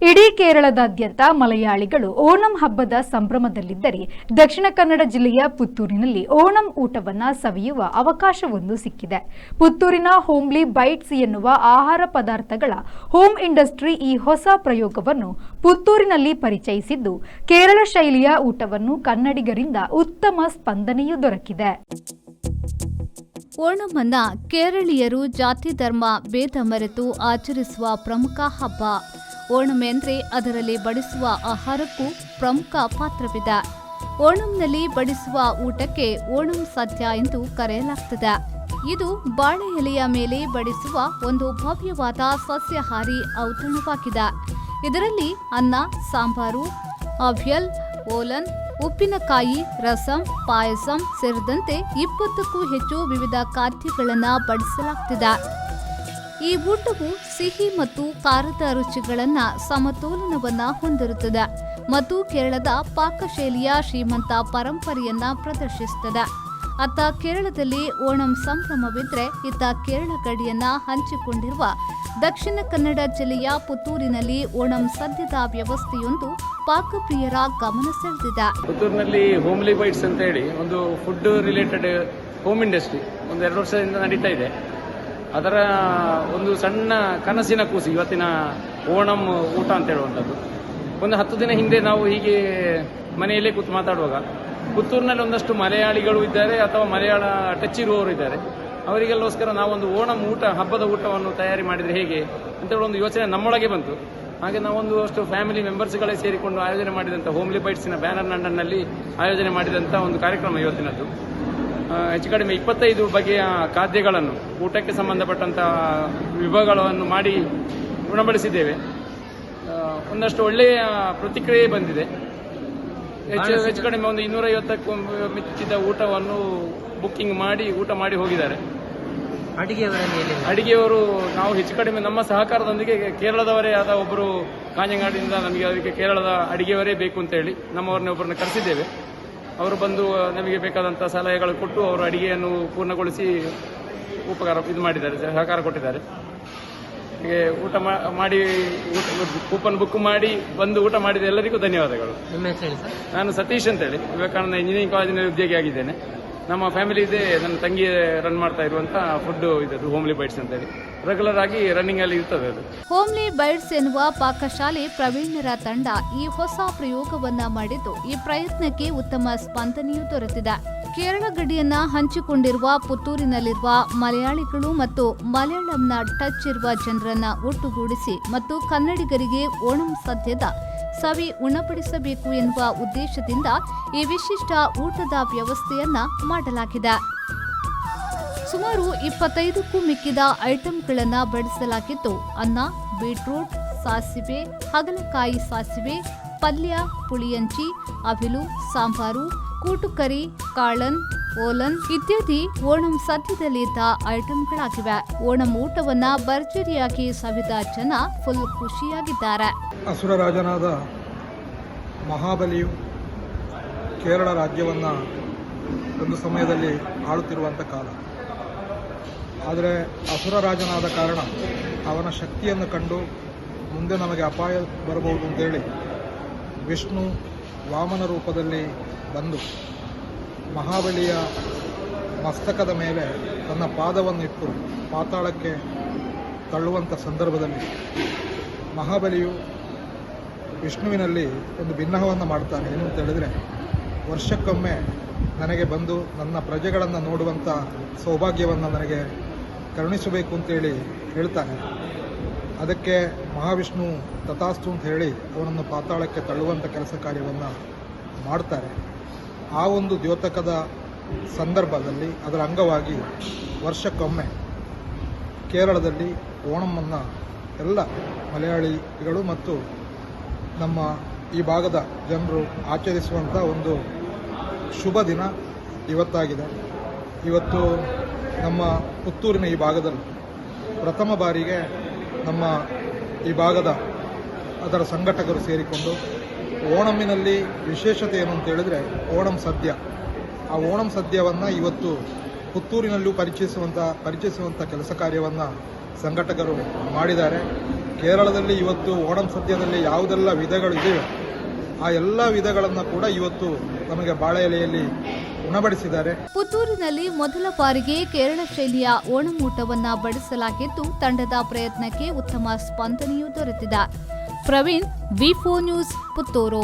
ಇಡೀ ಕೇರಳದಾದ್ಯಂತ ಮಲಯಾಳಿಗಳು ಓಣಂ ಹಬ್ಬದ ಸಂಭ್ರಮದಲ್ಲಿದ್ದರೆ ದಕ್ಷಿಣ ಕನ್ನಡ ಜಿಲ್ಲೆಯ ಪುತ್ತೂರಿನಲ್ಲಿ ಓಣಂ ಊಟವನ್ನ ಸವಿಯುವ ಅವಕಾಶವೊಂದು ಸಿಕ್ಕಿದೆ. ಪುತ್ತೂರಿನ ಹೋಮ್ಲಿ ಬೈಟ್ಸ್ ಎನ್ನುವ ಆಹಾರ ಪದಾರ್ಥಗಳ ಹೋಮ್ ಇಂಡಸ್ಟ್ರಿ ಈ ಹೊಸ ಪ್ರಯೋಗವನ್ನು ಪುತ್ತೂರಿನಲ್ಲಿ ಪರಿಚಯಿಸಿದ್ದು, ಕೇರಳ ಶೈಲಿಯ ಊಟವನ್ನು ಕನ್ನಡಿಗರಿಂದ ಉತ್ತಮ ಸ್ಪಂದನೆಯೂ ದೊರಕಿದೆ. ಓಣಂನ್ನ ಕೇರಳೀಯರು ಜಾತಿ ಧರ್ಮ ಭೇದ ಮರೆತು ಆಚರಿಸುವ ಪ್ರಮುಖ ಹಬ್ಬ. ಓಣಂ ಎಂದರೆ ಅದರಲ್ಲಿ ಬಡಿಸುವ ಆಹಾರಕ್ಕೂ ಪ್ರಮುಖ ಪಾತ್ರವಿದೆ. ಓಣಂನಲ್ಲಿ ಬಡಿಸುವ ಊಟಕ್ಕೆ ಓಣಂ ಸದ್ಯ ಎಂದು ಕರೆಯಲಾಗ್ತದೆ. ಇದು ಬಾಳೆ ಎಲೆಯ ಮೇಲೆ ಬಡಿಸುವ ಒಂದು ಭವ್ಯವಾದ ಸಸ್ಯಾಹಾರಿ ಔತಣವಾಗಿದೆ. ಇದರಲ್ಲಿ ಅನ್ನ, ಸಾಂಬಾರು, ಅವಿಯಲ್, ಓಲನ್, ಉಪ್ಪಿನಕಾಯಿ, ರಸಂ, ಪಾಯಸಂ ಸೇರಿದಂತೆ 20ಕ್ಕೂ ಹೆಚ್ಚು ವಿವಿಧ ಖಾದ್ಯಗಳನ್ನು ಬಡಿಸಲಾಗ್ತಿದೆ. ಈ ಊಟವು ಸಿಹಿ ಮತ್ತು ಖಾರದ ರುಚಿಗಳನ್ನ ಸಮತೋಲನವನ್ನ ಹೊಂದಿರುತ್ತದೆ ಮತ್ತು ಕೇರಳದ ಪಾಕಶೈಲಿಯ ಶ್ರೀಮಂತ ಪರಂಪರೆಯನ್ನ ಪ್ರದರ್ಶಿಸುತ್ತದೆ. ಅತ್ತ ಕೇರಳದಲ್ಲಿ ಓಣಂ ಸಂಭ್ರಮವಿದ್ರೆ, ಇತ್ತ ಕೇರಳ ಗಡಿಯನ್ನ ಹಂಚಿಕೊಂಡಿರುವ ದಕ್ಷಿಣ ಕನ್ನಡ ಜಿಲ್ಲೆಯ ಪುತ್ತೂರಿನಲ್ಲಿ ಓಣಂ ಸದ್ಯದ ವ್ಯವಸ್ಥೆಯೊಂದು ಪಾಕಪ್ರಿಯರ ಗಮನ ಸೆಳೆದಿದೆ. ಪುತ್ತೂರಿನಲ್ಲಿ ಹೋಮ್ಲಿ ಬೈಟ್ಸ್ ಅಂತ ಹೇಳಿ ಒಂದು ಫುಡ್ ರಿಲೇಟೆಡ್ ಹೋಮ್ ಇಂಡಸ್ಟ್ರಿ ಒಂದು 2 ವರ್ಷದಿಂದ ನಡೀತಾ ಇದೆ. ಅದರ ಒಂದು ಸಣ್ಣ ಕನಸಿನ ಕೂಸು ಇವತ್ತಿನ ಓಣಂ ಊಟ ಅಂತ ಹೇಳುವಂಥದ್ದು. ಒಂದು 10 ದಿನ ಹಿಂದೆ ನಾವು ಹೀಗೆ ಮನೆಯಲ್ಲೇ ಕೂತು ಮಾತಾಡುವಾಗ ಪುತ್ತೂರಿನಲ್ಲಿ ಒಂದಷ್ಟು ಮಲಯಾಳಿಗಳು ಇದ್ದಾರೆ ಅಥವಾ ಮಲಯಾಳ ಟಚ್ ಇರುವವರು ಇದ್ದಾರೆ. ಅವರಿಗೆಲ್ಲೋಸ್ಕರ ನಾವೊಂದು ಓಣಂ ಊಟ, ಹಬ್ಬದ ಊಟವನ್ನು ತಯಾರಿ ಮಾಡಿದರೆ ಹೇಗೆ ಅಂತೇಳಿ ಒಂದು ಯೋಚನೆ ನಮ್ಮೊಳಗೆ ಬಂತು. ಹಾಗೆ ನಾವೊಂದು ಅಷ್ಟು ಫ್ಯಾಮಿಲಿ ಮೆಂಬರ್ಸ್ಗಳೇ ಸೇರಿಕೊಂಡು ಆಯೋಜನೆ ಮಾಡಿದಂಥ ಹೋಮ್ಲಿ ಬೈಟ್ಸ್ನ ಬ್ಯಾನರ್ ನಂಡನ್ನಲ್ಲಿ ಆಯೋಜನೆ ಮಾಡಿದಂಥ ಒಂದು ಕಾರ್ಯಕ್ರಮ ಇವತ್ತಿನದ್ದು. ಹೆಚ್ಚು ಕಡಿಮೆ 25 ಬಗೆಯ ಖಾದ್ಯಗಳನ್ನು, ಊಟಕ್ಕೆ ಸಂಬಂಧಪಟ್ಟಂಥ ವಿಭಾಗಗಳನ್ನು ಮಾಡಿ ಉಣಬಡಿಸಿದ್ದೇವೆ. ಒಂದಷ್ಟು ಒಳ್ಳೆಯ ಪ್ರತಿಕ್ರಿಯೆ ಬಂದಿದೆ. ಹೆಚ್ಚು ಕಡಿಮೆ ಒಂದು 250ಕ್ಕೂ ಮಿಂಚಿದ ಊಟವನ್ನು ಬುಕ್ಕಿಂಗ್ ಮಾಡಿ ಊಟ ಮಾಡಿ ಹೋಗಿದ್ದಾರೆ. ಅಡಿಗೆಯವರು ನಾವು ಹೆಚ್ಚು ಕಡಿಮೆ ನಮ್ಮ ಸಹಕಾರದೊಂದಿಗೆ ಕೇರಳದವರೇ ಆದ ಒಬ್ಬರು ಕಾಂಜಂಗಾಡಿಯಿಂದ ನಮಗೆ ಅದಕ್ಕೆ ಕೇರಳದ ಅಡಿಗೆಯವರೇ ಬೇಕು ಅಂತ ಹೇಳಿ ನಮ್ಮವರನ್ನೇ ಒಬ್ಬರನ್ನ ಕರೆಸಿದ್ದೇವೆ. ಅವರು ಬಂದು ನಮಗೆ ಬೇಕಾದಂಥ ಸಲಹೆಗಳು ಕೊಟ್ಟು ಅವರು ಅಡಿಗೆಯನ್ನು ಪೂರ್ಣಗೊಳಿಸಿ ಮಾಡಿದ್ದಾರೆ, ಸಹಕಾರ ಕೊಟ್ಟಿದ್ದಾರೆ. ಹೀಗೆ ಊಟ ಮಾಡಿ ಕೂಪನ್ ಬುಕ್ ಮಾಡಿ ಬಂದು ಊಟ ಮಾಡಿದ ಎಲ್ಲರಿಗೂ ಧನ್ಯವಾದಗಳು. ನಾನು ಸತೀಶ್ ಅಂತ ಹೇಳಿ ವಿವೇಕಾನಂದ ಇಂಜಿನಿಯರಿಂಗ್ ಕಾಲೇಜಿನಲ್ಲಿ ಉದ್ಯೋಗಿಯಾಗಿದ್ದೇನೆ. ನಮ್ಮ ಫ್ಯಾಮಿಲಿ ಇದೆ, ನನ್ನ ತಂಗಿ ರನ್ ಮಾಡ್ತಾ ಇರುವಂತ ಫುಡ್ ಇದು ಹೋಮ್ಲಿ ಬೈಟ್ಸ್ ಅಂತ ಹೇಳಿ ರೆಗ್ಯುಲರ್ ಆಗಿ ರನ್ನಿಂಗ್ ಅಲ್ಲಿ ಇರ್ತದೆ. ಅದು ಹೋಮ್ಲಿ ಬೈಟ್ಸ್ ಎನ್ನುವ ಪಾಕಶಾಲೆ ಪ್ರವೀಣರ ತಂಡ ಈ ಹೊಸ ಪ್ರಯೋಗವನ್ನ ಮಾಡಿದ್ದು, ಈ ಪ್ರಯತ್ನಕ್ಕೆ ಉತ್ತಮ ಸ್ಪಂದನೆಯೂ ದೊರೆತಿದೆ. ಕೇರಳ ಗಡಿಯನ್ನ ಹಂಚಿಕೊಂಡಿರುವ ಪುತ್ತೂರಿನಲ್ಲಿರುವ ಮಲಯಾಳಿಗಳು ಮತ್ತು ಮಲಯಾಳಂನ ಟಚ್ ಇರುವ ಜನರನ್ನ ಒಟ್ಟುಗೂಡಿಸಿ ಮತ್ತು ಕನ್ನಡಿಗರಿಗೆ ಓಣಂ ಸದ್ಯದ ಸವಿ ಉಣಬಡಿಸಬೇಕು ಎನ್ನುವ ಉದ್ದೇಶದಿಂದ ಈ ವಿಶಿಷ್ಟ ಊಟದ ವ್ಯವಸ್ಥೆಯನ್ನ ಮಾಡಲಾಗಿದೆ. ಸುಮಾರು 25ಕ್ಕೂ ಮಿಕ್ಕಿದ ಐಟಂಗಳನ್ನು ಬಡಿಸಲಾಗಿದ್ದು, ಅನ್ನ, ಬೀಟ್ರೂಟ್, ಸಾಸಿವೆ, ಹಾಗಲಕಾಯಿ ಸಾಸಿವೆ, ಪಲ್ಯ, ಪುಳಿಯಂಚಿ, ಅವಿಲು, ಸಾಂಬಾರು, ಕೂಟುಕರಿ, ಕಾಳನ್, ಓಲನ್ ಇತ್ಯಾದಿ ಓಣಂ ಸದ್ಯದಲ್ಲಿದ್ದ ಐಟಂಗಳಾಗಿವೆ. ಓಣಂ ಊಟವನ್ನ ಭರ್ಜರಿಯಾಗಿ ಸವಿದ ಜನ ಫುಲ್ ಖುಷಿಯಾಗಿದ್ದಾರೆ. ಅಸುರ ರಾಜನಾದ ಮಹಾಬಲಿಯು ಕೇರಳ ರಾಜ್ಯವನ್ನ ಒಂದು ಸಮಯದಲ್ಲಿ ಆಳುತ್ತಿರುವಂಥ ಕಾಲ. ಆದರೆ ಅಸುರ ರಾಜನಾದ ಕಾರಣ ಅವನ ಶಕ್ತಿಯನ್ನು ಕಂಡು ಮುಂದೆ ನಮಗೆ ಅಪಾಯ ಬರಬಹುದು ಅಂತೇಳಿ ವಿಷ್ಣು ವಾಮನ ರೂಪದಲ್ಲಿ ಬಂದು ಮಹಾಬಲಿಯ ಮಸ್ತಕದ ಮೇಲೆ ತನ್ನ ಪಾದವನ್ನಿಟ್ಟು ಪಾತಾಳಕ್ಕೆ ತಳ್ಳುವಂಥ ಸಂದರ್ಭದಲ್ಲಿ ಮಹಾಬಲಿಯು ವಿಷ್ಣುವಿನಲ್ಲಿ ಒಂದು ಭಿನ್ನಹವನ್ನು ಮಾಡ್ತಾನೆ. ಏನು ಅಂತ ಹೇಳಿದರೆ, ವರ್ಷಕ್ಕೊಮ್ಮೆ ನನಗೆ ಬಂದು ನನ್ನ ಪ್ರಜೆಗಳನ್ನು ನೋಡುವಂಥ ಸೌಭಾಗ್ಯವನ್ನು ನನಗೆ ಕರುಣಿಸಬೇಕು ಅಂತೇಳಿ ಹೇಳ್ತಾನೆ. ಅದಕ್ಕೆ ಮಹಾವಿಷ್ಣು ತಥಾಸ್ತು ಅಂತ ಹೇಳಿ ಅವನನ್ನು ಪಾತಾಳಕ್ಕೆ ತಳ್ಳುವಂಥ ಕೆಲಸ ಕಾರ್ಯವನ್ನು ಮಾಡ್ತಾರೆ. ಆ ಒಂದು ದ್ಯೋತಕದ ಸಂದರ್ಭದಲ್ಲಿ ಅದರ ಅಂಗವಾಗಿ ವರ್ಷಕ್ಕೊಮ್ಮೆ ಕೇರಳದಲ್ಲಿ ಓಣಮನ್ನು ಎಲ್ಲ ಮಲಯಾಳಿಗಳು ಮತ್ತು ನಮ್ಮ ಈ ಭಾಗದ ಜನರು ಆಚರಿಸುವಂಥ ಒಂದು ಶುಭ ದಿನ ಇವತ್ತಾಗಿದೆ. ಇವತ್ತು ನಮ್ಮ ಪುತ್ತೂರಿನ ಈ ಭಾಗದಲ್ಲಿ ಪ್ರಥಮ ಬಾರಿಗೆ ನಮ್ಮ ಈ ಭಾಗದ ಅದರ ಸಂಘಟಕರು ಸೇರಿಕೊಂಡು ಓಣಂನಲ್ಲಿ ವಿಶೇಷತೆ ಏನು ಅಂತ ಹೇಳಿದ್ರೆ ಓಣಂ ಸದ್ಯ. ಆ ಓಣಂ ಸದ್ಯವನ್ನು ಇವತ್ತು ಪುತ್ತೂರಿನಲ್ಲೂ ಪರಿಚಯಿಸುವಂಥ ಕೆಲಸ ಕಾರ್ಯವನ್ನು ಸಂಘಟಕರು ಮಾಡಿದ್ದಾರೆ. ಕೇರಳದಲ್ಲಿ ಇವತ್ತು ಓಣಂ ಸದ್ಯದಲ್ಲಿ ಯಾವುದೆಲ್ಲ ವಿಧಗಳು ಇದೆಯೋ ಆ ಎಲ್ಲ ವಿಧಗಳನ್ನು ಕೂಡ ಇವತ್ತು ನಮಗೆ ಬಾಳೆ ಎಲೆಯಲ್ಲಿ ಉಣಬಡಿಸಿದ್ದಾರೆ. ಪುತ್ತೂರಿನಲ್ಲಿ ಮೊದಲ ಬಾರಿಗೆ ಕೇರಳ ಶೈಲಿಯ ಓಣಂ ಊಟವನ್ನ ಬಡಿಸಲಾಗಿದ್ದು, ತಂಡದ ಪ್ರಯತ್ನಕ್ಕೆ ಉತ್ತಮ ಸ್ಪಂದನೆಯೂ ದೊರೆತಿದೆ. ಪ್ರವೀಣ್, ವಿ4 ನ್ಯೂಸ್, ಪುತ್ತೂರು.